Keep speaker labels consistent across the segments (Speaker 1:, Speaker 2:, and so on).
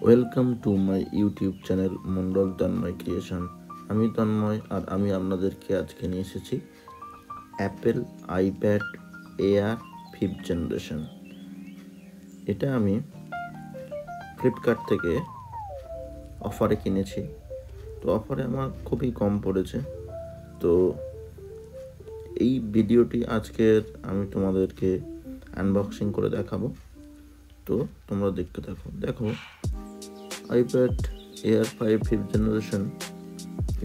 Speaker 1: Welcome to my YouTube channel Mondal Tanmoy creation. আমি তন্ময় আর আমি আপনাদেরকে আজকে নিয়ে এসেছি Apple iPad air 5th generation. এটা আমি ফ্লিপকার্ট থেকে অফারে কিনেছি। তো অফারে আমার খুবই কম পড়েছে। তো এই ভিডিওটি আজকের আমি তোমাদেরকে আনবক্সিং করে দেখাবো। তো তোমরা দেখতে দেখো আইপ্যাড এয়ার 5th জেনারেশন।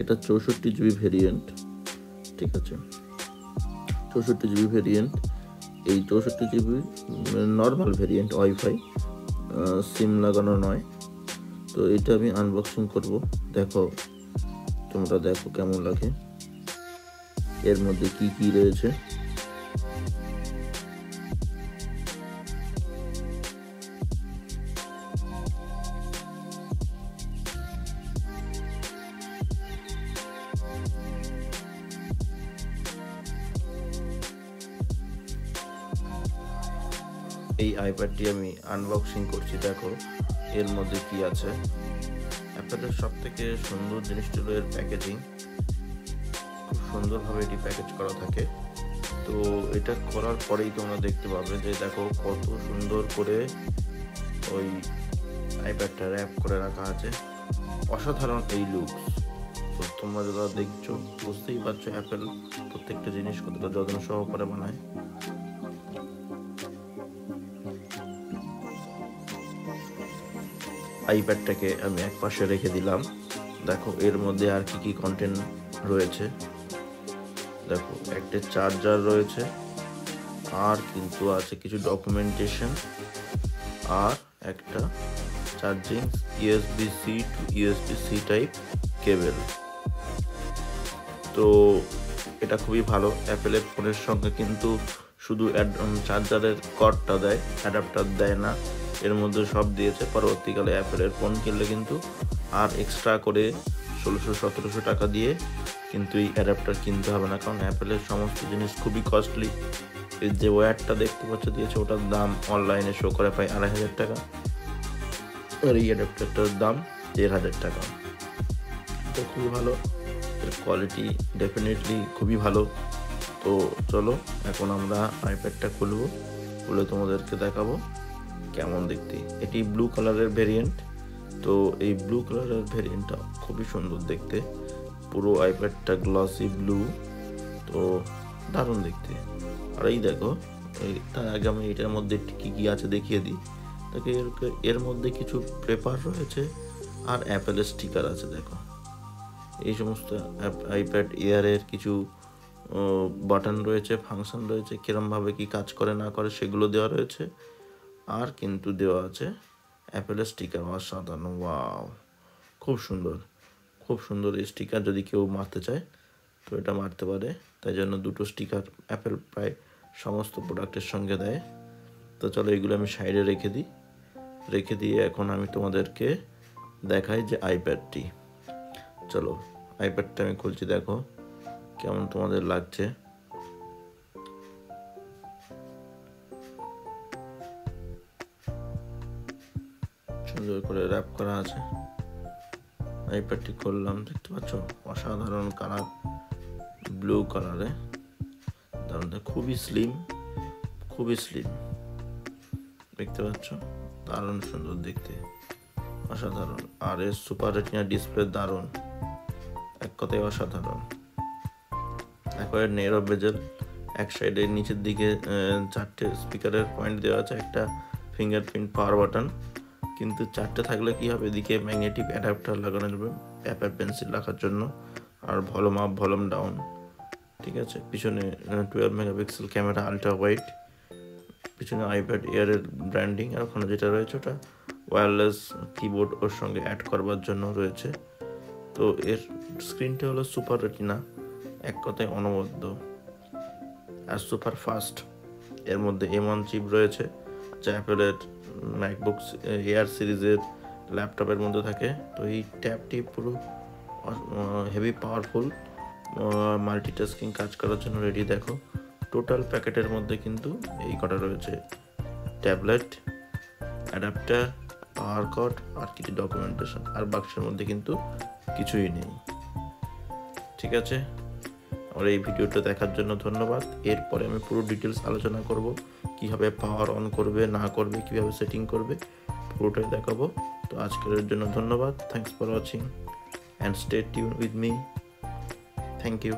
Speaker 1: এটা 64 GB ভেরিয়েন্ট, ঠিক আছে। 64 GB ভেরিয়েন্ট। এই 64 GB নর্মাল ভেরিয়েন্ট, ওয়াইফাই সিম লাগানো নয়। তো এটা আমি আনবক্সিং করব। তোমরা দেখো কেমন লাগে, এর মধ্যে কি কি রয়েছে। এই আইপ্যাডটি আমি আনবক্সিং করছি। দেখো এর মধ্যে কি আছে। অ্যাপেলের সব থেকে সুন্দর জিনিসটি হলো এর প্যাকেজিং। খুব সুন্দরভাবে এটি প্যাকেজ করা থাকে। তো এটা করার পরেই তোমরা দেখতে পাবে যে দেখো কত সুন্দর করে ওই আইপ্যাডটা র্যাপ করে রাখা আছে। অসাধারণ এই লুকস। তো তোমরা যারা দেখছো বুঝতেই পারছো অ্যাপেল প্রত্যেকটা জিনিস কতটা যত্ন সহকারে বানায়। আইপ্যাডটাকে আমি এক পাশে রেখে দিলাম। দেখো এর মধ্যে আর কি কি কন্টেন্ট রয়েছে। দেখো একটা চার্জার রয়েছে, আর কিন্তু আছে কিছু ডকুমেন্টেশন, আর একটা charging USB-C two USB-C type কেবল। তো এটা খুবই ভালো। অ্যাপেলের ফোনের সঙ্গে কিন্তু শুধু চার্জারের কর্ডটা দেয়, অ্যাডাপ্টার দেয় না। এর মধ্যে সব দিয়েছে। পরবর্তীকালে অ্যাপেলের ফোন কিনলে কিন্তু আর এক্সট্রা করে 1600-1700 টাকা দিয়ে কিন্তু এই অ্যাডাপ্টার কিনতে হবে না, কারণ অ্যাপেলের সমস্ত জিনিস খুবই কস্টলি। এর যে ওয়্যারটা দেখতে পাচ্ছ দিয়েছে, ওটার দাম অনলাইনে শো করে প্রায় 2500 টাকা, আর এই অ্যাডাপ্টারটার দাম 1500 টাকা। তো খুবই ভালো, এর কোয়ালিটি ডেফিনেটলি খুবই ভালো। তো চলো এখন আমরা আইপ্যাডটা খুলে তোমাদেরকে দেখাবো কেমন দেখতে। এটি ব্লু কালারের ভেরিয়েন্ট। তো এই ব্লু কালারের ভেরিয়েন্টটা খুবই সুন্দর দেখতে। পুরো আইপ্যাডটা গ্লসি ব্লু, তো দারুণ দেখতে। আর এই দেখো, তার আগে আমি এটার মধ্যে কী কী আছে দেখিয়ে দিই। তাকে এর মধ্যে কিছু পেপার রয়েছে আর অ্যাপেলের স্টিকার আছে। দেখো এই সমস্ত আইপ্যাড এয়ারের কিছু বাটন রয়েছে, ফাংশন রয়েছে, কিরমভাবে কি কাজ করে না করে সেগুলো দেওয়া রয়েছে। আর কিন্তু দেওয়া আছে অ্যাপেলের স্টিকার। অসাধারণ, ওয়াও, খুব সুন্দর এই স্টিকার। যদি কেউ মারতে চায় তো এটা মারতে পারে। তাই জন্য দুটো স্টিকার অ্যাপেল প্রায় সমস্ত প্রোডাক্টের সঙ্গে দেয়। তো চলো এগুলো আমি সাইডে রেখে দিয়ে এখন আমি তোমাদেরকে দেখাই যে আইপ্যাডটি। চলো আইপ্যাডটা আমি খুলছি, দেখো কেমন তোমাদের লাগছে। সুন্দর করে র্যাপ করা আছে। আইপ্যাডটি খুললাম, দেখতে পাচ্ছ অসাধারণ কালার, ব্লু কালারে। দারুণ, খুবই স্লিম দেখতে পাচ্ছ, দারুণ সুন্দর দেখতে, অসাধারণ। আর এর সুপার রেটিনা ডিসপ্লে দারুণ, এক কথায় অসাধারণ। একবারে নেরো বেজেল, এক সাইডে নিচের দিকে 4টে স্পিকারের পয়েন্ট দেওয়া আছে, একটা ফিঙ্গারপ্রিন্ট পাওয়ার বাটন। কিন্তু 4টে থাকলে কি হবে, এদিকে ম্যাগনেটিক অ্যাডাপ্টার লাগানো যাবে অ্যাপেল পেন্সিল রাখার জন্য, আর ভলিউম আপ ভলিউম ডাউন, ঠিক আছে। পিছনে 12 মেগাপিক্সেল ক্যামেরা, আলট্রা ওয়াইড। পিছনে আইপ্যাড এয়ারের ব্র্যান্ডিং। আর ওখানে যেটা রয়েছে ওটা ওয়্যারলেস কিবোর্ড ওর সঙ্গে অ্যাড করবার জন্য রয়েছে। তো এর স্ক্রিনটা হলো সুপার রেটিনা, এক কথায় অনবদ্য আর সুপার ফাস্ট। এর মধ্যে M1 চিপ রয়েছে, যা অ্যাপেলের ম্যাকবুক এয়ার সিরিজের ল্যাপটপের মধ্যে থাকে। তো এই ট্যাবটি পুরো হেভি পাওয়ারফুল, মাল্টিটাস্কিং কাজ করার জন্য রেডি। দেখো টোটাল প্যাকেটের মধ্যে কিন্তু এই কটা রয়েছে: ট্যাবলেট, অ্যাডাপ্টার, পাওয়ার কর্ড আর কিছু ডকুমেন্টেশন, আর বাক্সের মধ্যে কিন্তু কিছুই নেই। ঠিক আছে, আমার এই ভিডিওটা দেখার জন্য ধন্যবাদ। এরপরে আমি পুরো ডিটেলস আলোচনা করব, কিভাবে পাওয়ার অন করবে না করবে, কিভাবে সেটিং করবে, পুরোটাই দেখাবো। তো আজকের জন্য ধন্যবাদ। Thanks for watching and stay tune with me. Thank you.